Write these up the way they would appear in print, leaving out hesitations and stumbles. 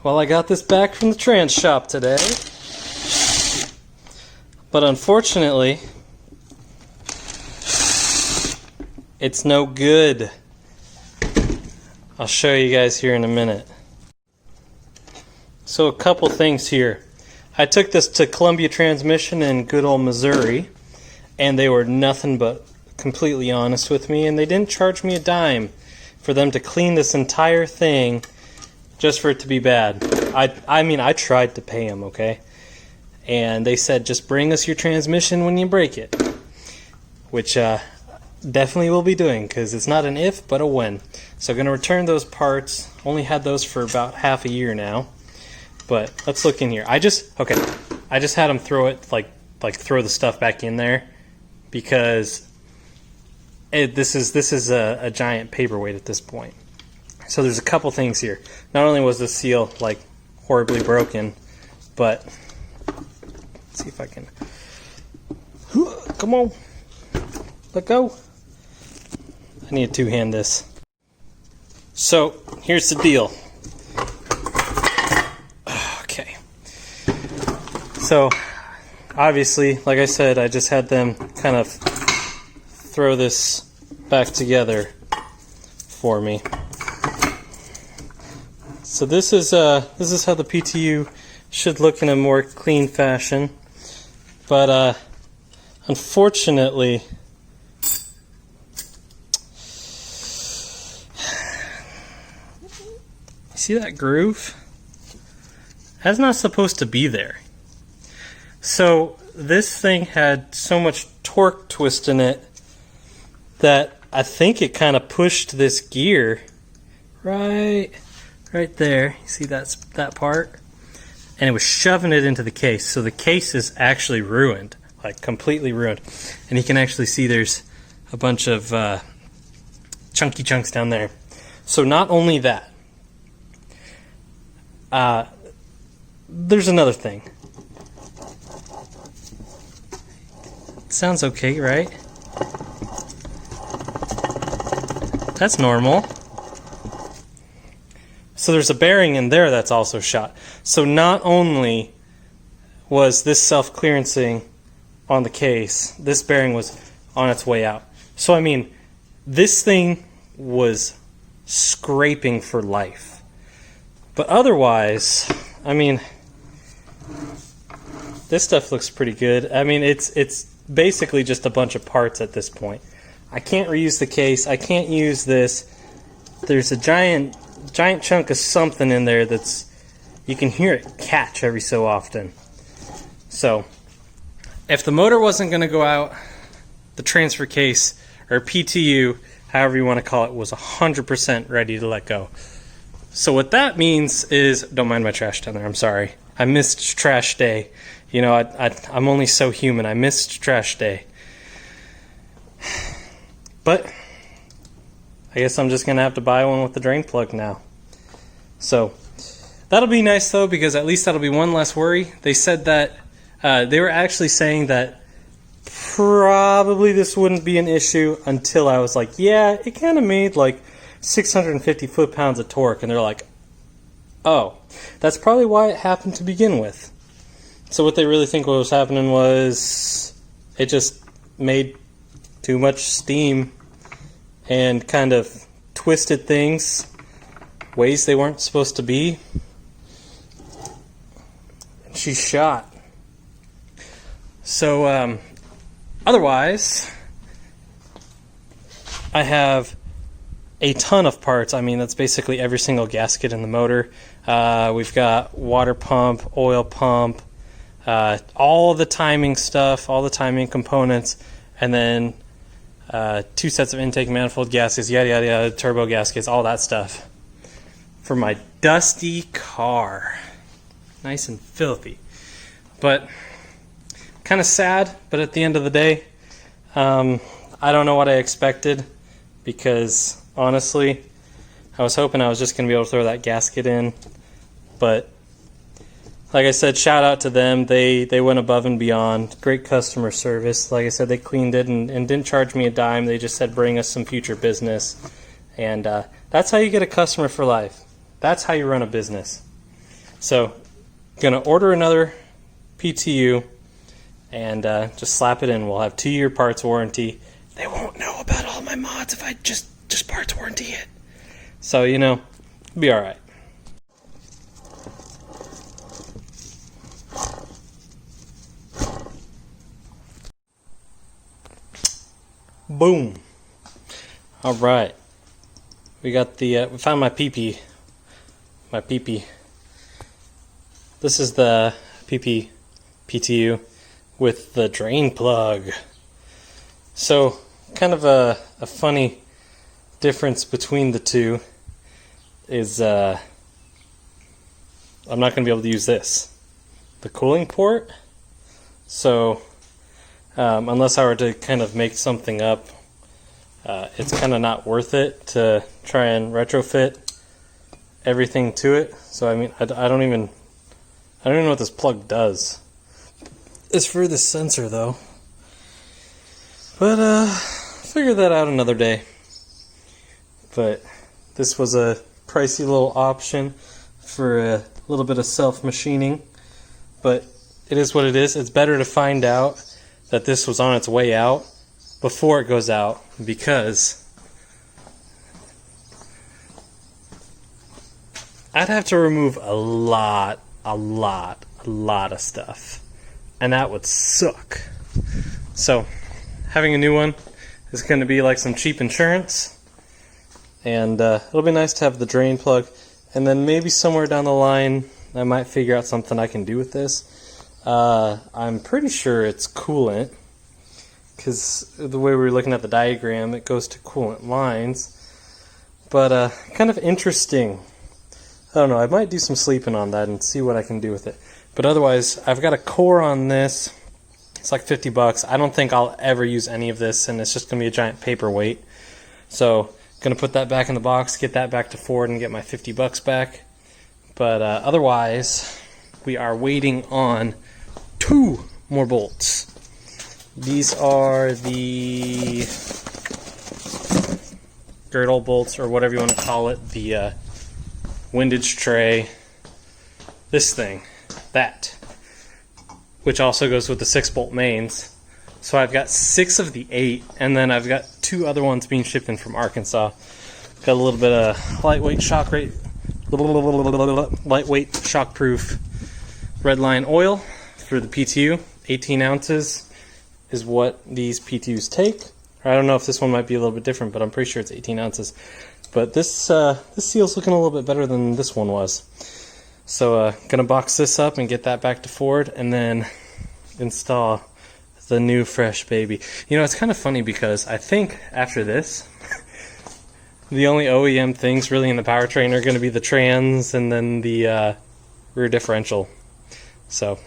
Well, I got this back from the trans shop today, but unfortunately, it's no good. I'll show you guys here in a minute. So a couple things here. I took this to Columbia Transmission in good old Missouri, and they were nothing but completely honest with me, and they didn't charge me a dime for them to clean this entire thing just for it to be bad. I mean, I tried to pay them, okay? And they said, just bring us your transmission when you break it. Which definitely will be doing, because it's not an if, but a when. So I'm going to return those parts. Only had those for about half a year now. But let's look in here. I just had them throw it, like throw the stuff back in there. Because this is a giant paperweight at this point. So there's a couple things here. Not only was the seal like horribly broken, but let's see if I can. Come on, let go. I need to two-hand this. So here's the deal. Okay. So obviously, like I said, I just had them kind of throw this back together for me. So this is how the PTU should look in a more clean fashion, but unfortunately, see that groove? That's not supposed to be there. So this thing had so much torque twist in it that I think it kind of pushed this gear right there. You see that part? And it was shoving it into the case. So the case is actually ruined, like completely ruined. And you can actually see there's a bunch of chunky chunks down there. So not only that, there's another thing. It sounds okay, right? That's normal. So there's a bearing in there that's also shot. So not only was this self-clearancing on the case, this bearing was on its way out. So I mean, this thing was scraping for life. But otherwise, I mean, this stuff looks pretty good. I mean, it's basically just a bunch of parts at this point. I can't reuse the case. I can't use this. There's a giant chunk of something in there that's, you can hear it catch every so often. So if the motor wasn't going to go out, the transfer case, or PTU, however you want to call it, was 100% ready to let go. So what that means is, don't mind my trash down there, I'm sorry. I missed trash day. You know, I'm only so human. I missed trash day. But I guess I'm just going to have to buy one with the drain plug now. So that'll be nice though, because at least that'll be one less worry. They said that they were actually saying that probably this wouldn't be an issue until I was like, yeah, it kind of made like 650 foot-pounds of torque. And they're like, oh, that's probably why it happened to begin with. So what they really think what was happening was it just made too much steam and kind of twisted things ways they weren't supposed to be. She shot. So otherwise, I have a ton of parts. I mean, that's basically every single gasket in the motor. We've got water pump, oil pump, all the timing stuff, all the timing components, and then 2 sets of intake manifold gaskets, yada yada yada, turbo gaskets, all that stuff for my dusty car. Nice and filthy. But kind of sad, but at the end of the day, I don't know what I expected, because honestly, I was hoping I was just going to be able to throw that gasket in. But like I said, shout out to them. They went above and beyond. Great customer service. Like I said, they cleaned it and didn't charge me a dime. They just said, bring us some future business. And that's how you get a customer for life. That's how you run a business. So, gonna order another PTU and just slap it in. We'll have 2-year parts warranty. They won't know about all my mods if I just parts warranty it. So, you know, it'll be alright. Boom. Alright. We got the, we found my PP. My PP. This is the PP PTU with the drain plug. So, kind of a funny difference between the two is I'm not going to be able to use this. The cooling port. So, unless I were to kind of make something up, it's kind of not worth it to try and retrofit everything to it. So I mean, I don't even know what this plug does. It's for this sensor though. But figure that out another day. But this was a pricey little option for a little bit of self-machining. But it is what it is. It's better to find out that this was on its way out before it goes out, because I'd have to remove a lot of stuff, and that would suck. So having a new one is going to be like some cheap insurance, and it'll be nice to have the drain plug, and then maybe somewhere down the line I might figure out something I can do with this. I'm pretty sure it's coolant, because the way we were looking at the diagram, it goes to coolant lines. But kind of interesting. I don't know, I might do some sleeping on that and see what I can do with it. But otherwise, I've got a core on this. It's like $50. I don't think I'll ever use any of this, and it's just going to be a giant paperweight. So, going to put that back in the box, get that back to Ford, and get my $50 back. But otherwise, we are waiting on 2 more bolts. These are the girdle bolts, or whatever you want to call it, the windage tray, this thing, that, which also goes with the 6-bolt mains. So I've got 6 of the 8, and then I've got 2 other ones being shipped in from Arkansas. Got a little bit of lightweight shockproof Redline oil for the PTU. 18 ounces is what these PTUs take. I don't know if this one might be a little bit different, but I'm pretty sure it's 18 ounces. But this seal's looking a little bit better than this one was. So gonna box this up and get that back to Ford, and then install the new fresh baby. You know, it's kind of funny because I think after this, the only OEM things really in the powertrain are going to be the trans and then the rear differential. So,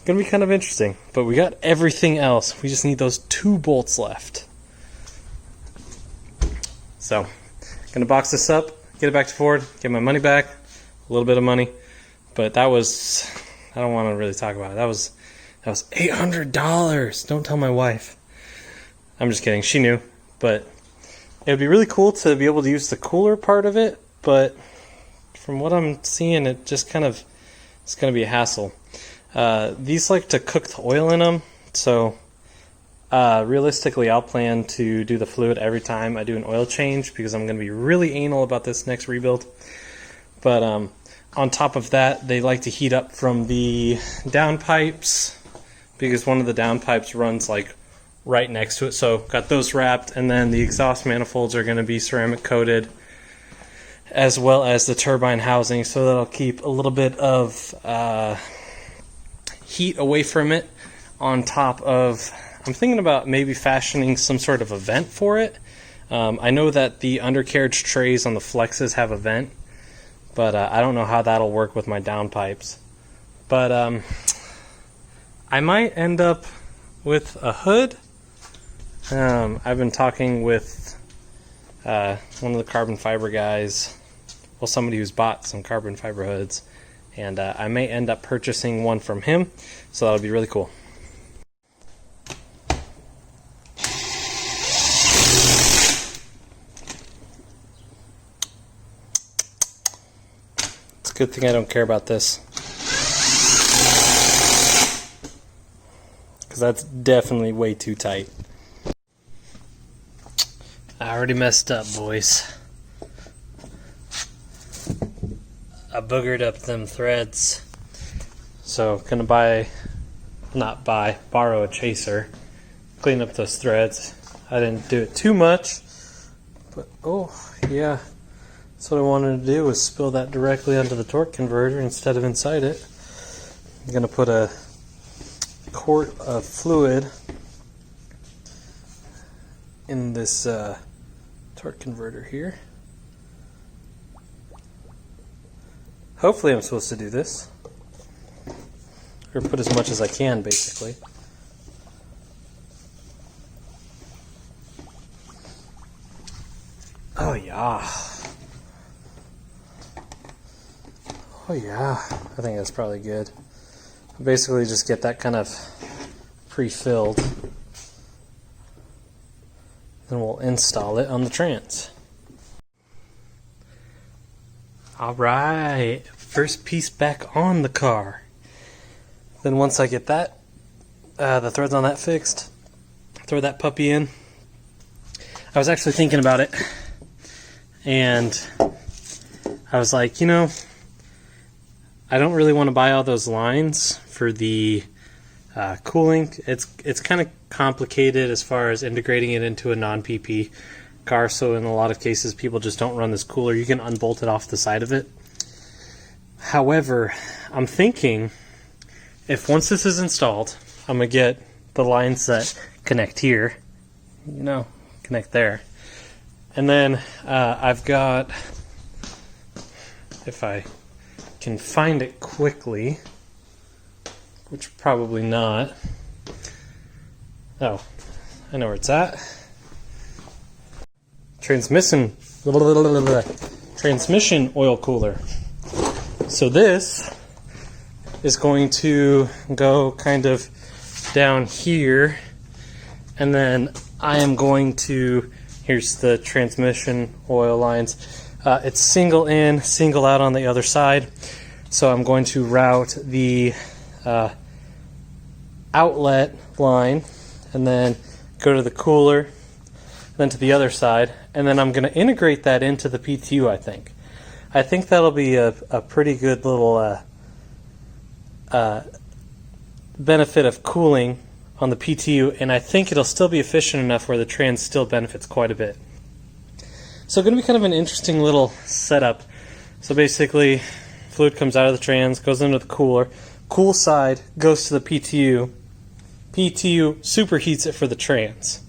going to be kind of interesting. But we got everything else. We just need those 2 bolts left. So, going to box this up, get it back to Ford, get my money back, a little bit of money. But that was, I don't want to really talk about it. That was $800. Don't tell my wife. I'm just kidding. She knew. But it would be really cool to be able to use the cooler part of it, but from what I'm seeing, it just kind of, it's going to be a hassle. These like to cook the oil in them, so realistically I'll plan to do the fluid every time I do an oil change, because I'm going to be really anal about this next rebuild. But on top of that, they like to heat up from the downpipes, because one of the downpipes runs like right next to it. So got those wrapped, and then the exhaust manifolds are going to be ceramic coated, as well as the turbine housing, so that'll keep a little bit of heat away from it. On top of, I'm thinking about maybe fashioning some sort of a vent for it. I know that the undercarriage trays on the flexes have a vent, but I don't know how that'll work with my downpipes. But I might end up with a hood. I've been talking with one of the carbon fiber guys, well, somebody who's bought some carbon fiber hoods, and I may end up purchasing one from him, so that'll be really cool. It's Good thing I don't care about this. Because that's definitely way too tight. I already messed up, boys. I boogered up them threads. So, gonna borrow a chaser. Clean up those threads. I didn't do it too much. But, oh, yeah. That's what I wanted to do, was spill that directly onto the torque converter instead of inside it. I'm gonna put a quart of fluid in this torque converter here. Hopefully I'm supposed to do this. Or put as much as I can, basically. Oh yeah. Oh yeah. I think that's probably good. Basically just get that kind of pre-filled. Then we'll install it on the trans. Alright, first piece back on the car. Then once I get that, the threads on that fixed, throw that puppy in. I was actually thinking about it, and I was like, you know, I don't really want to buy all those lines for the cooling. It's kind of complicated as far as integrating it into a non-PP car, so in a lot of cases people just don't run this cooler. You can unbolt it off the side of it. However, I'm thinking if once this is installed, I'm going to get the lines that connect here, you know, connect there. And then I've got, if I can find it quickly, which probably not. Oh, I know where it's at. Transmission oil cooler. So this is going to go kind of down here, and then I am going to, here's the transmission oil lines. It's single in, single out on the other side. So I'm going to route the outlet line and then go to the cooler, then to the other side, and then I'm going to integrate that into the PTU, I think. I think that'll be a pretty good little benefit of cooling on the PTU, and I think it'll still be efficient enough where the trans still benefits quite a bit. So going to be kind of an interesting little setup. So basically, fluid comes out of the trans, goes into the cooler, cool side goes to the PTU, PTU superheats it for the trans.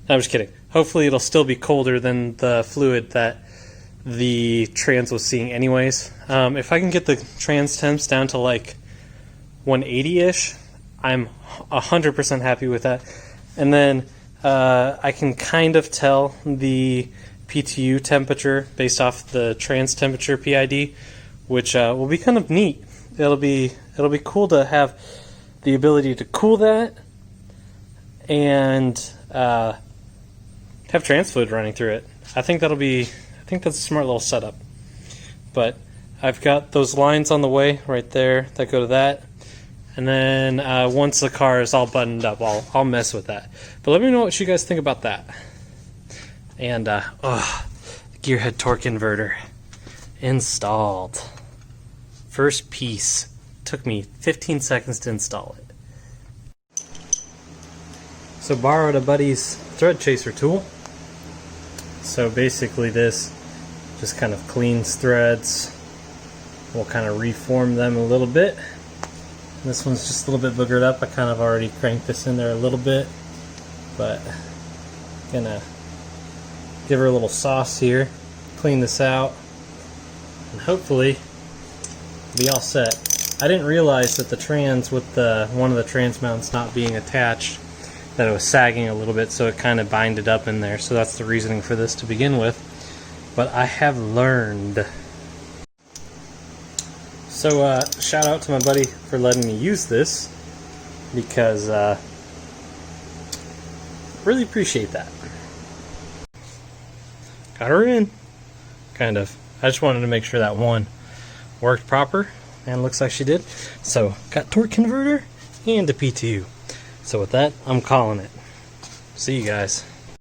No, I'm just kidding. Hopefully it'll still be colder than the fluid that the trans was seeing anyways. If I can get the trans temps down to like 180-ish, I'm 100% happy with that. And then I can kind of tell the PTU temperature based off the trans temperature PID, which will be kind of neat. It'll be cool to have the ability to cool that and have trans fluid running through it. I think that's a smart little setup. But I've got those lines on the way right there that go to that. And then once the car is all buttoned up, I'll mess with that. But let me know what you guys think about that. And the gearhead torque inverter installed. First piece. Took me 15 seconds to install it. So borrowed a buddy's thread chaser tool. So basically this just kind of cleans threads. We'll kind of reform them a little bit. This one's just a little bit boogered up. I kind of already cranked this in there a little bit, but gonna give her a little sauce here, clean this out, and hopefully be all set. I didn't realize that the trans, with one of the trans mounts not being attached, that it was sagging a little bit, so it kind of binded up in there. So that's the reasoning for this to begin with. But I have learned. So shout out to my buddy for letting me use this, because really appreciate that. Got her in, kind of. I just wanted to make sure that one worked proper, and looks like she did. So, got torque converter and a PTU. So with that, I'm calling it. See you guys.